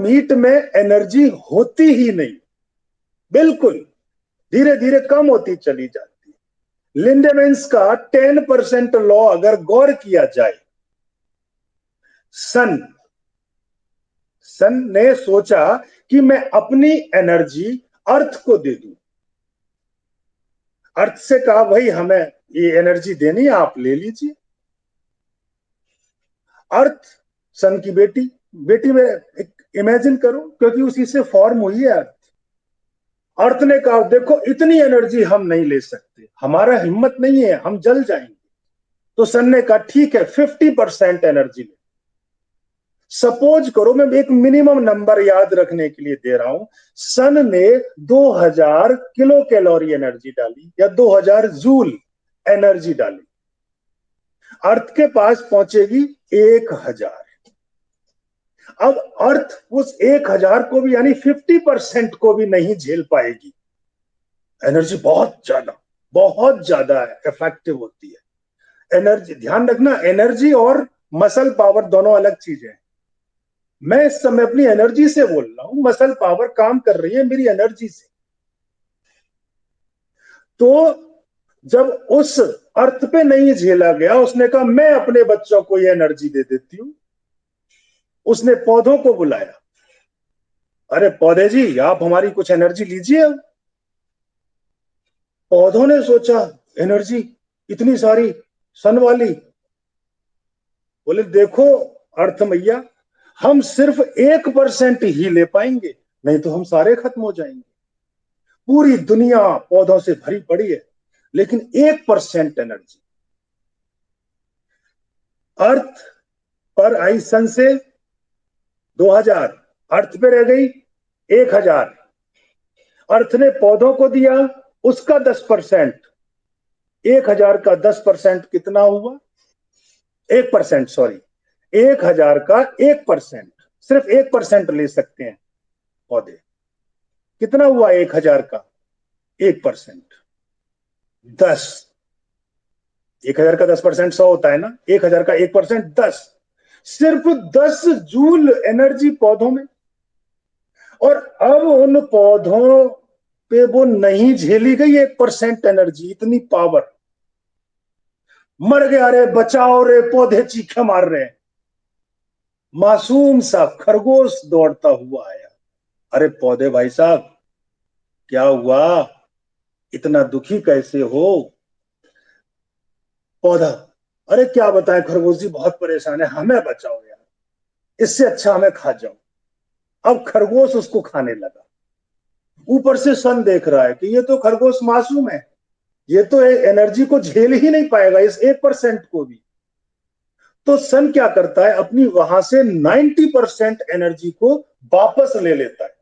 Meet में energy होती ही नहीं, बिल्कुल धीरे धीरे कम होती चली जाती है। लिंडेमैन्स का 10% लॉ अगर गौर किया जाए, सन ने सोचा कि मैं अपनी एनर्जी अर्थ को दे दूं। अर्थ से कहा भाई हमें ये एनर्जी देनी है, आप ले लीजिए। अर्थ सन की बेटी में इमेजिन करो, क्योंकि उसी से फॉर्म हुई है अर्थ। अर्थ ने कहा देखो इतनी एनर्जी हम नहीं ले सकते, हमारा हिम्मत नहीं है, हम जल जाएंगे। तो सन ने कहा ठीक है 50% एनर्जी ले। सपोज करो, मैं एक मिनिमम नंबर याद रखने के लिए दे रहा हूं, सन ने 2000 किलो कैलोरी एनर्जी डाली या 2000 जूल एनर्जी डाली, अर्थ के पास पहुंचेगी 1000। अब अर्थ उस 1000 को भी यानी 50% को भी नहीं झेल पाएगी। एनर्जी बहुत ज्यादा इफेक्टिव होती है एनर्जी। ध्यान रखना, एनर्जी और मसल पावर दोनों अलग चीजें हैं। मैं इस समय अपनी एनर्जी से बोल रहा हूं, मसल पावर काम कर रही है मेरी एनर्जी से। तो जब उस अर्थ पे नहीं झेला गया, उसने कहा मैं अपने बच्चों को ये एनर्जी दे देती हूं। उसने पौधों को बुलाया, अरे पौधे जी आप हमारी कुछ एनर्जी लीजिए। पौधों ने सोचा एनर्जी इतनी सारी सन वाली, बोले देखो अर्थ मैया, हम सिर्फ 1% ही ले पाएंगे, नहीं तो हम सारे खत्म हो जाएंगे। पूरी दुनिया पौधों से भरी पड़ी है, लेकिन 1% एनर्जी अर्थ पर आई सन से 2000, अर्थ पे रह गई 1000। अर्थ ने पौधों को दिया उसका 10%, 1000 का 10% कितना हुआ? 1%, सॉरी, 1000 का 1%, सिर्फ 1% ले सकते हैं पौधे। कितना हुआ 1000 का 1%? 10। 1000 का 10% 100 होता है ना, 1000 का 1% 10, सिर्फ 10 जूल एनर्जी पौधों में। और अब उन पौधों पे वो नहीं झेली गई 1% एनर्जी, इतनी पावर। मर गया रे, बचाओ रे, पौधे चीखे मार रहे हैं। मासूम सा खरगोश दौड़ता हुआ आया, अरे पौधे भाई साहब क्या हुआ, इतना दुखी कैसे हो? पौधा, अरे क्या बताएं खरगोश जी, बहुत परेशान है, हमें बचाओ यार, इससे अच्छा हमें खा जाओ। अब खरगोश उसको खाने लगा। ऊपर से सन देख रहा है कि ये तो खरगोश मासूम है, ये तो एनर्जी को झेल ही नहीं पाएगा, इस 1% को भी। तो सन क्या करता है, अपनी वहां से 90% एनर्जी को वापस ले लेता है।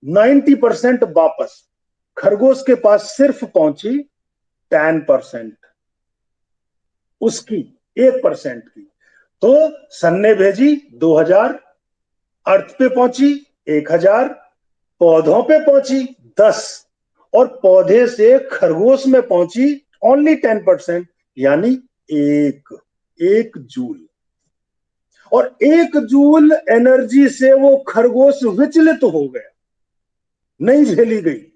90% वापस। खरगोश के पास सिर्फ पहुंची 10% उसकी, 1% की। तो सन ने भेजी 2000, अर्थ पे पहुंची 1000, पौधों पे पहुंची 10, और पौधे से खरगोश में पहुंची ओनली 10%, यानी 1 जूल। और 1 जूल एनर्जी से वो खरगोश विचलित हो गया, नहीं झेली गई,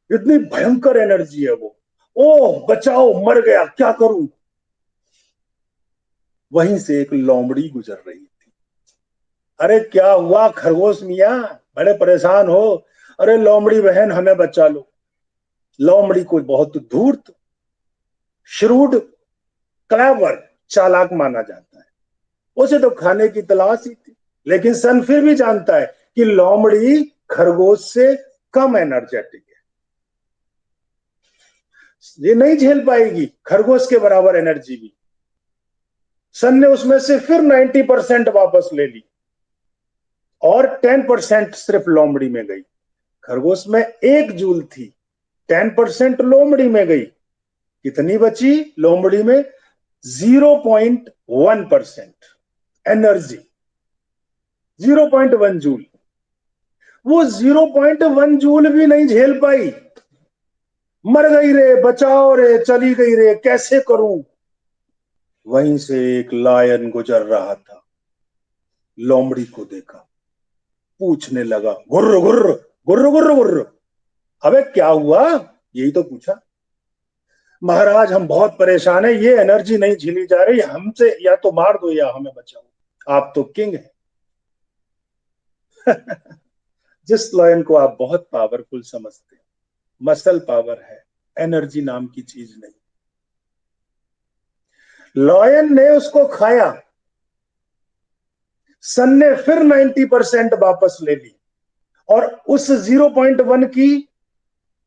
इतनी भयंकर एनर्जी है वो। ओह बचाओ, मर गया, क्या करूं? वहीं से एक लोमड़ी गुजर रही थी। अरे क्या हुआ खरगोश मियां, बड़े परेशान हो? अरे लोमड़ी बहन हमें बचा लो। लोमड़ी को बहुत धूर्त, श्रूड, क्लेवर, चालाक माना जाता है। उसे तो खाने की तलाश ही थी, लेकिन सन फिर भी जानता है कि लोमड़ी खरगोश से कम एनर्जेटिक है, ये नहीं झेल पाएगी खरगोश के बराबर एनर्जी भी। सन ने उसमें से फिर 90% वापस ले ली और 10% सिर्फ लोमड़ी में गई। खरगोश में 1 जूल थी, 10% लोमड़ी में गई, कितनी बची लोमड़ी में? 0.1% एनर्जी, 0.1 जूल। वो 0.1 जूल भी नहीं झेल पाई, मर गई रे, बचाओ रे, चली गई रे, कैसे करूं? वहीं से एक लायन गुजर रहा था, लोमड़ी को देखा, पूछने लगा, गुर्र गुर्र गुर्र गुर्र गुर्र, अबे क्या हुआ, यही तो पूछा। महाराज हम बहुत परेशान है, ये एनर्जी नहीं झेली जा रही हमसे, या तो मार दो या हमें बचाओ, आप तो किंग हैं। जिस लॉयन को आप बहुत पावरफुल समझते हैं, मसल पावर है, एनर्जी नाम की चीज नहीं। लॉयन ने उसको खाया, सन ने फिर 90% वापस ले ली, और उस 0.1 की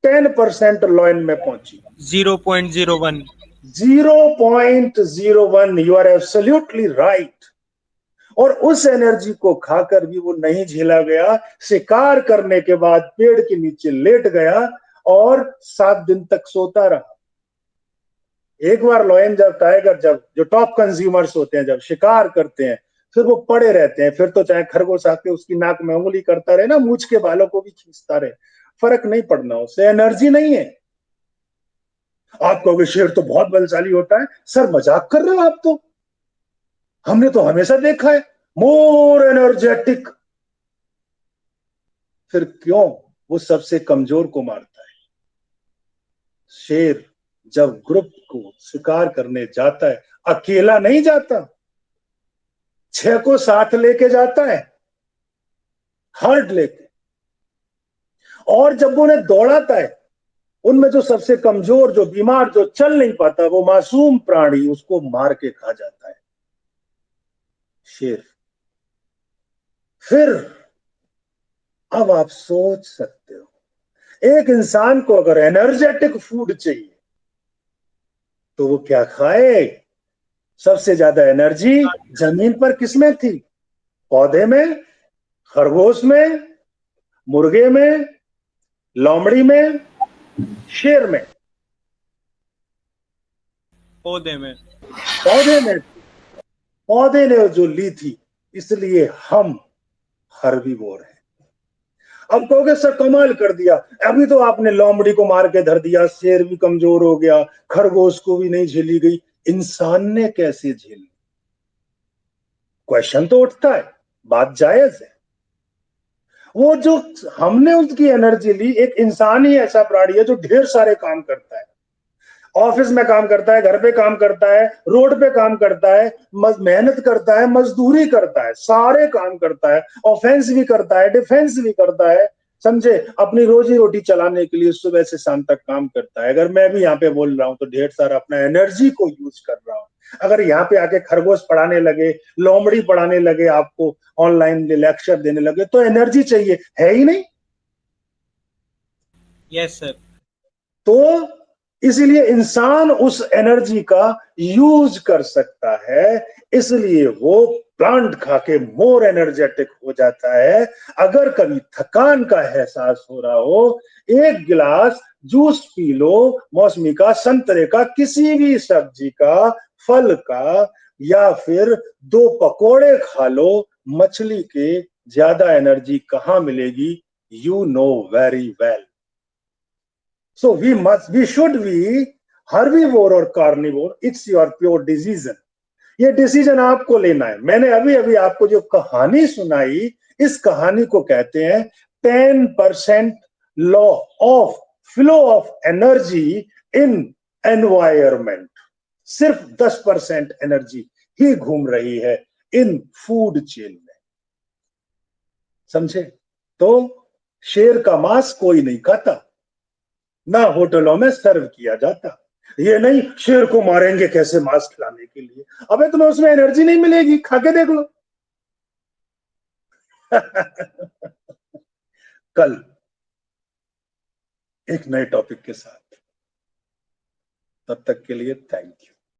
10% लॉयन में पहुंची। 0.01। 0.01, यू आर एब्सोल्युटली राइट। और उस एनर्जी को खाकर भी वो नहीं झेला गया, शिकार करने के बाद पेड़ के नीचे लेट गया और 7 दिन तक सोता रहा। एक बार लॉयन जब टाइगर, जब जो टॉप कंज्यूमर्स होते हैं, जब शिकार करते हैं, फिर वो पड़े रहते हैं, फिर तो चाहे खरगोश आके उसकी नाक में उंगली करता रहे ना, मूछ के बालों को भी खींचता रहे, फर्क नहीं पड़ना, उससे एनर्जी नहीं है। आप कहोगे शेर तो बहुत बलशाली होता है, सर मजाक कर रहे हो आप तो, हमने तो हमेशा देखा है मोर एनर्जेटिक। फिर क्यों वो सबसे कमजोर को मारता है? शेर जब ग्रुप को शिकार करने जाता है, अकेला नहीं जाता, 6 को साथ लेके जाता है, हर्ड लेके। और जब वो उन्हें दौड़ाता है, उनमें जो सबसे कमजोर, जो बीमार, जो चल नहीं पाता, वो मासूम प्राणी, उसको मार के खा जाता है शेर। फिर अब आप सोच सकते हो, एक इंसान को अगर एनर्जेटिक फूड चाहिए तो वो क्या खाए? सबसे ज्यादा एनर्जी जमीन पर किसमें थी? पौधे में, खरगोश में, मुर्गे में, लोमड़ी में, शेर में? पौधे में। पौधे में थी। पौधे ने जो ली थी, इसलिए हम हर्बीवोर हैं। अब कहोगे सर कमाल कर दिया, अभी तो आपने लोमड़ी को मार के धर दिया, शेर भी कमजोर हो गया, खरगोश को भी नहीं झेली गई, इंसान ने कैसे झेली? क्वेश्चन तो उठता है, बात जायज है। वो जो हमने उसकी एनर्जी ली, एक इंसान ही ऐसा प्राणी है जो ढेर सारे काम करता है, ऑफिस में काम करता है, घर पे काम करता है, रोड पे काम करता है, मेहनत करता है, मजदूरी करता है, सारे काम करता है, ऑफेंस भी करता है, डिफेंस भी करता है, समझे, अपनी रोजी रोटी चलाने के लिए सुबह से शाम तक काम करता है। अगर मैं भी यहाँ पे बोल रहा हूँ तो ढेर सारा अपना एनर्जी को यूज कर रहा हूँ। अगर यहाँ पे आके खरगोश पढ़ाने लगे, लोमड़ी पढ़ाने लगे, आपको ऑनलाइन लेक्चर देने लगे, तो एनर्जी चाहिए, है ही नहीं। Yes sir. तो इसलिए इंसान उस एनर्जी का यूज कर सकता है, इसलिए वो प्लांट खा के मोर एनर्जेटिक हो जाता है। अगर कभी थकान का एहसास हो रहा हो, 1 गिलास जूस पी लो, मौसमी का, संतरे का, किसी भी सब्जी का, फल का, या फिर 2 पकोड़े खा लो मछली के, ज्यादा एनर्जी कहां मिलेगी? You know very well. So we should be herbivore or carnivore. It's your pure decision. ये डिसीजन आपको लेना है। मैंने अभी अभी आपको जो कहानी सुनाई, इस कहानी को कहते हैं 10% law of flow of energy in environment. सिर्फ 10% एनर्जी ही घूम रही है इन फूड चेन में, समझे? तो शेर का मांस कोई नहीं खाता, ना होटलों में सर्व किया जाता। ये नहीं शेर को मारेंगे कैसे मांस खिलाने के लिए, अबे तुम्हें उसमें एनर्जी नहीं मिलेगी, खा के देख लो। कल एक नए टॉपिक के साथ, तब तक के लिए थैंक यू।